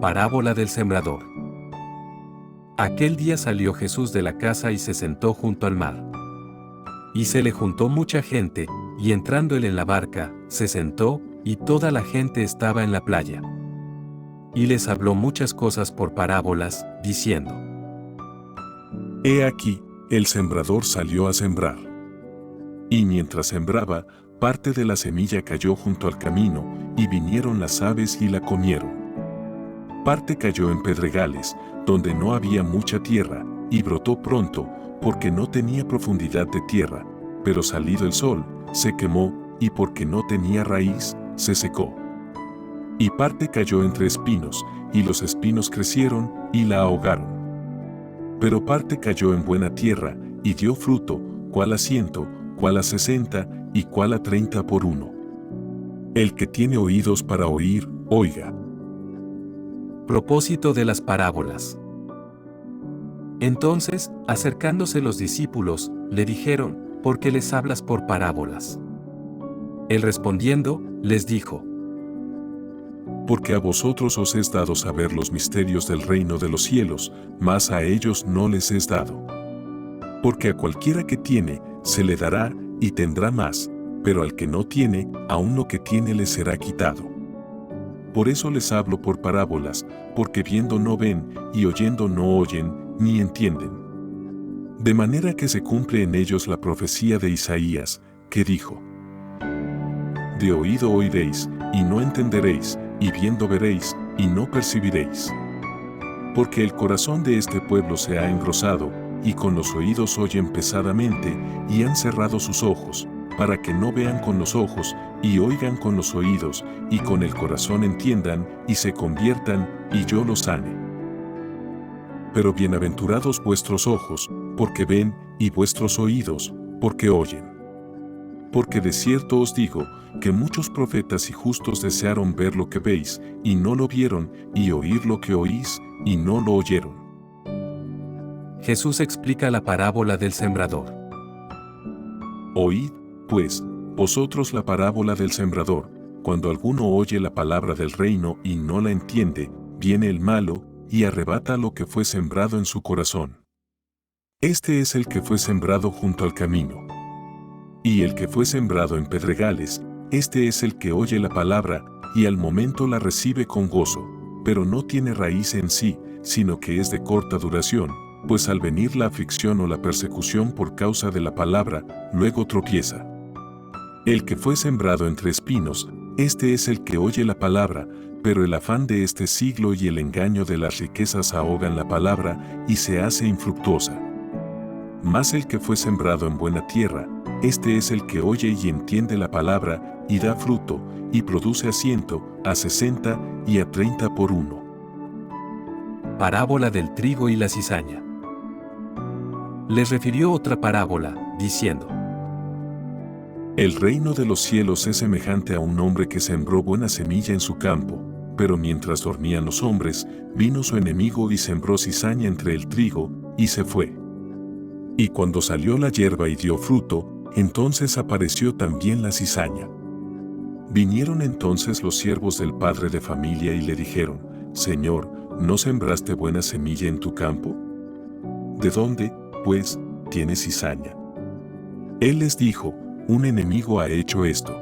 Parábola del sembrador. Aquel día salió Jesús de la casa y se sentó junto al mar. Y se le juntó mucha gente, y entrando él en la barca, se sentó, y toda la gente estaba en la playa. Y les habló muchas cosas por parábolas, diciendo: He aquí, el sembrador salió a sembrar. Y mientras sembraba, parte de la semilla cayó junto al camino, y vinieron las aves y la comieron. Parte cayó en pedregales, donde no había mucha tierra, y brotó pronto, porque no tenía profundidad de tierra, pero salido el sol, se quemó, y porque no tenía raíz, se secó. Y parte cayó entre espinos, y los espinos crecieron, y la ahogaron. Pero parte cayó en buena tierra, y dio fruto, cuál a 100, cuál a 60, y cuál a 30 por uno. El que tiene oídos para oír, oiga. Propósito de las parábolas. Entonces, acercándose los discípulos, le dijeron: ¿por qué les hablas por parábolas? Él respondiendo, les dijo: Porque a vosotros os es dado saber los misterios del reino de los cielos, mas a ellos no les es dado. Porque a cualquiera que tiene, se le dará, y tendrá más, pero al que no tiene, aun lo que tiene le será quitado. Por eso les hablo por parábolas, porque viendo no ven, y oyendo no oyen, ni entienden. De manera que se cumple en ellos la profecía de Isaías, que dijo: De oído oiréis, y no entenderéis, y viendo veréis, y no percibiréis. Porque el corazón de este pueblo se ha engrosado, y con los oídos oyen pesadamente, y han cerrado sus ojos, para que no vean con los ojos, y oigan con los oídos, y con el corazón entiendan, y se conviertan, y yo los sane. Pero bienaventurados vuestros ojos, porque ven, y vuestros oídos, porque oyen. Porque de cierto os digo, que muchos profetas y justos desearon ver lo que veis, y no lo vieron, y oír lo que oís, y no lo oyeron. Jesús explica la parábola del sembrador. Oíd, pues, vosotros la parábola del sembrador. Cuando alguno oye la palabra del reino y no la entiende, viene el malo, y arrebata lo que fue sembrado en su corazón. Este es el que fue sembrado junto al camino. Y el que fue sembrado en pedregales, este es el que oye la palabra, y al momento la recibe con gozo, pero no tiene raíz en sí, sino que es de corta duración, pues al venir la aflicción o la persecución por causa de la palabra, luego tropieza. El que fue sembrado entre espinos, este es el que oye la palabra, pero el afán de este siglo y el engaño de las riquezas ahogan la palabra, y se hace infructuosa. Mas el que fue sembrado en buena tierra, este es el que oye y entiende la palabra, y da fruto, y produce a 100, a 60, y a 30 por uno. Parábola del trigo y la cizaña. Les refirió otra parábola, diciendo: El reino de los cielos es semejante a un hombre que sembró buena semilla en su campo, pero mientras dormían los hombres, vino su enemigo y sembró cizaña entre el trigo, y se fue. Y cuando salió la hierba y dio fruto, entonces apareció también la cizaña. Vinieron entonces los siervos del padre de familia y le dijeron: Señor, ¿no sembraste buena semilla en tu campo? ¿De dónde, pues, tienes cizaña? Él les dijo: un enemigo ha hecho esto.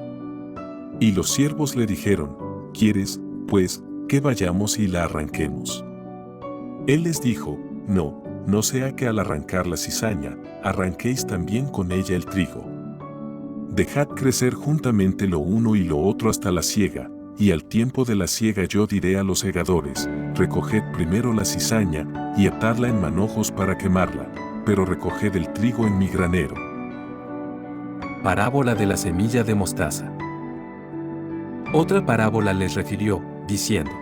Y los siervos le dijeron: ¿quieres, pues, que vayamos y la arranquemos? Él les dijo: no sea que al arrancar la cizaña, arranquéis también con ella el trigo. Dejad crecer juntamente lo uno y lo otro hasta la siega, y al tiempo de la siega yo diré a los segadores: recoged primero la cizaña, y atadla en manojos para quemarla, pero recoged el trigo en mi granero. Parábola de la semilla de mostaza. Otra parábola les refirió, diciendo: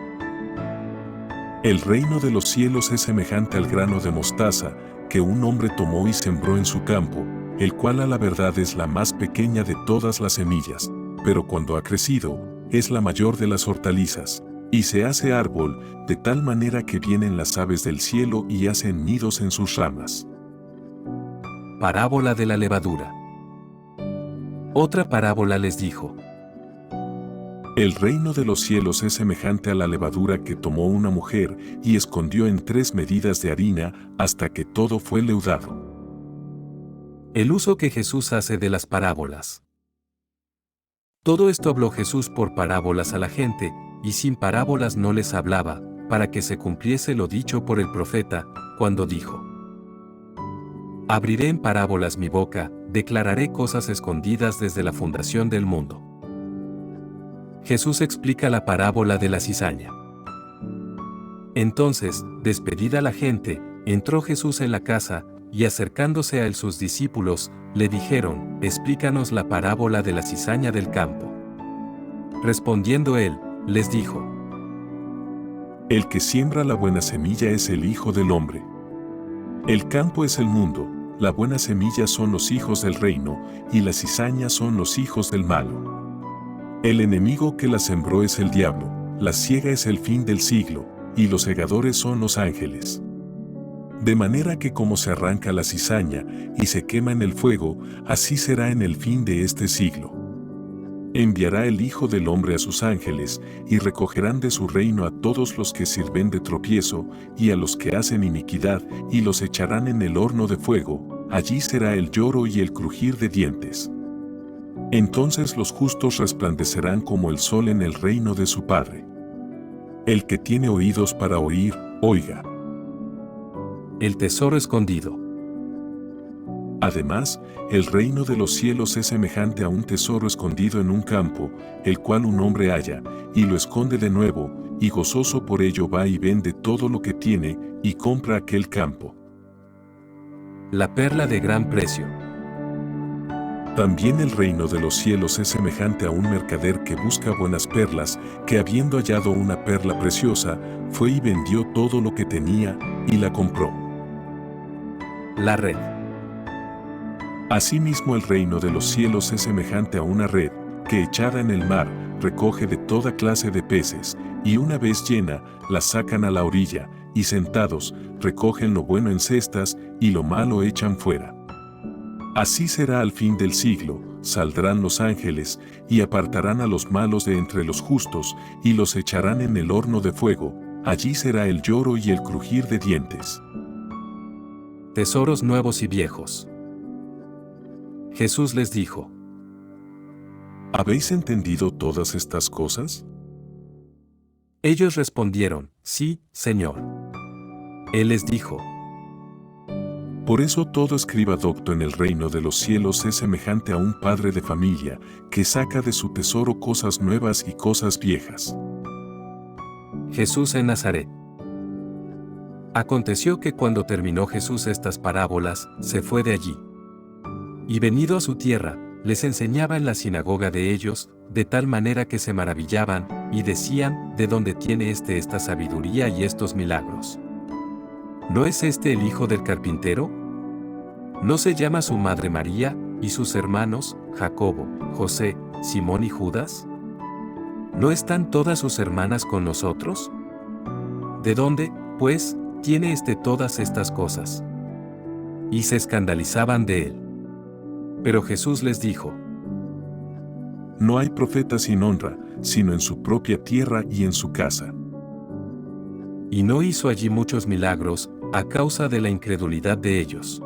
El reino de los cielos es semejante al grano de mostaza, que un hombre tomó y sembró en su campo, el cual a la verdad es la más pequeña de todas las semillas, pero cuando ha crecido, es la mayor de las hortalizas, y se hace árbol, de tal manera que vienen las aves del cielo y hacen nidos en sus ramas. Parábola de la levadura. Otra parábola les dijo: El reino de los cielos es semejante a la levadura que tomó una mujer y escondió en 3 medidas de harina hasta que todo fue leudado. El uso que Jesús hace de las parábolas. Todo esto habló Jesús por parábolas a la gente, y sin parábolas no les hablaba, para que se cumpliese lo dicho por el profeta, cuando dijo: Abriré en parábolas mi boca, declararé cosas escondidas desde la fundación del mundo. Jesús explica la parábola de la cizaña. Entonces, despedida la gente, entró Jesús en la casa, y acercándose a él sus discípulos, le dijeron: Explícanos la parábola de la cizaña del campo. Respondiendo él, les dijo: El que siembra la buena semilla es el Hijo del Hombre. El campo es el mundo, la buena semilla son los hijos del reino, y la cizaña son los hijos del malo. El enemigo que la sembró es el diablo, la siega es el fin del siglo, y los segadores son los ángeles. De manera que como se arranca la cizaña y se quema en el fuego, así será en el fin de este siglo. Enviará el Hijo del Hombre a sus ángeles, y recogerán de su reino a todos los que sirven de tropiezo, y a los que hacen iniquidad, y los echarán en el horno de fuego, allí será el lloro y el crujir de dientes. Entonces los justos resplandecerán como el sol en el reino de su Padre. El que tiene oídos para oír, oiga. El tesoro escondido. Además, el reino de los cielos es semejante a un tesoro escondido en un campo, el cual un hombre halla, y lo esconde de nuevo, y gozoso por ello va y vende todo lo que tiene, y compra aquel campo. La perla de gran precio. También el reino de los cielos es semejante a un mercader que busca buenas perlas, que habiendo hallado una perla preciosa, fue y vendió todo lo que tenía, y la compró. La red. Asimismo el reino de los cielos es semejante a una red, que echada en el mar, recoge de toda clase de peces, y una vez llena, la sacan a la orilla, y sentados, recogen lo bueno en cestas, y lo malo echan fuera. Así será al fin del siglo, saldrán los ángeles, y apartarán a los malos de entre los justos, y los echarán en el horno de fuego, allí será el lloro y el crujir de dientes. Tesoros nuevos y viejos. Jesús les dijo: ¿Habéis entendido todas estas cosas? Ellos respondieron: Sí, Señor. Él les dijo: Por eso todo escriba docto en el reino de los cielos es semejante a un padre de familia, que saca de su tesoro cosas nuevas y cosas viejas. Jesús en Nazaret. Aconteció que cuando terminó Jesús estas parábolas, se fue de allí. Y venido a su tierra, les enseñaba en la sinagoga de ellos, de tal manera que se maravillaban, y decían: ¿De dónde tiene esta sabiduría y estos milagros? ¿No es este el hijo del carpintero? ¿No se llama su madre María, y sus hermanos, Jacobo, José, Simón y Judas? ¿No están todas sus hermanas con nosotros? ¿De dónde, pues, tiene todas estas cosas? Y se escandalizaban de él. Pero Jesús les dijo: No hay profeta sin honra, sino en su propia tierra y en su casa. Y no hizo allí muchos milagros, a causa de la incredulidad de ellos.